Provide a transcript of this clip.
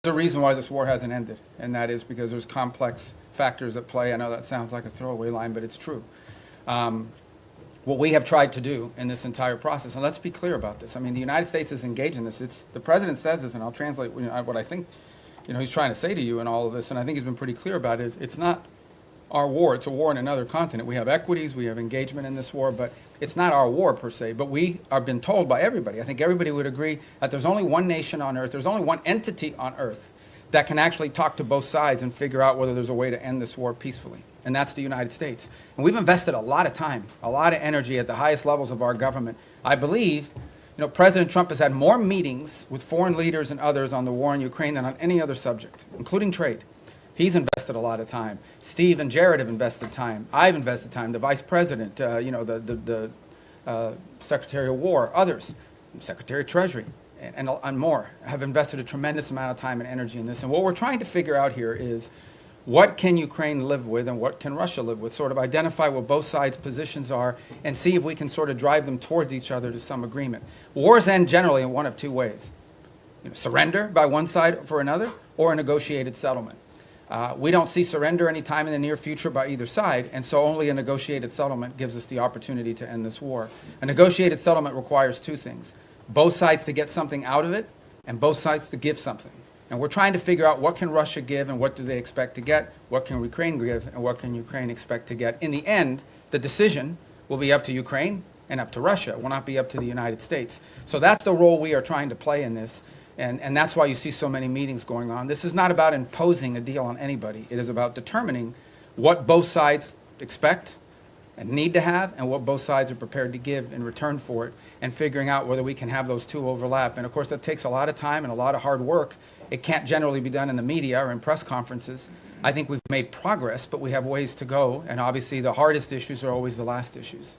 There's a reason why this war hasn't ended, and that is because there's complex factors at play. I know that sounds like a throwaway line, but it's true. What we have tried to do in this entire process, and let's be clear about this. I mean, the United States is engaged in this. The president says this, and I'll translate what I think he's trying to say to you in all of this, and I think he's been pretty clear about it, is it's not our war. It's a war in another continent. We have equities, we have engagement in this war, but it's not our war per se. But we are been told by everybody, I think everybody would agree, that there's only one nation on earth, there's only one entity on earth that can actually talk to both sides and figure out whether there's a way to end this war peacefully. And that's the United States. And we've invested a lot of time, a lot of energy at the highest levels of our government. I believe, President Trump has had more meetings with foreign leaders and others on the war in Ukraine than on any other subject, including trade. He's invested a lot of time. Steve and Jared have invested time. I've invested time. The Vice President, the Secretary of War, others, Secretary of Treasury, and more have invested a tremendous amount of time and energy in this. And what we're trying to figure out here is what can Ukraine live with and what can Russia live with, sort of identify what both sides' positions are and see if we can sort of drive them towards each other to some agreement. Wars end generally in one of two ways. Surrender by one side for another or a negotiated settlement. We don't see surrender anytime in the near future by either side, and so only a negotiated settlement gives us the opportunity to end this war. A negotiated settlement requires two things: both sides to get something out of it, and both sides to give something. And we're trying to figure out what can Russia give and what do they expect to get, what can Ukraine give and what can Ukraine expect to get. In the end, the decision will be up to Ukraine and up to Russia. It will not be up to the United States. So that's the role we are trying to play in this. And that's why you see so many meetings going on. This is not about imposing a deal on anybody. It is about determining what both sides expect and need to have and what both sides are prepared to give in return for it, and figuring out whether we can have those two overlap. And of course, that takes a lot of time and a lot of hard work. It can't generally be done in the media or in press conferences. I think we've made progress, but we have ways to go. And obviously, the hardest issues are always the last issues.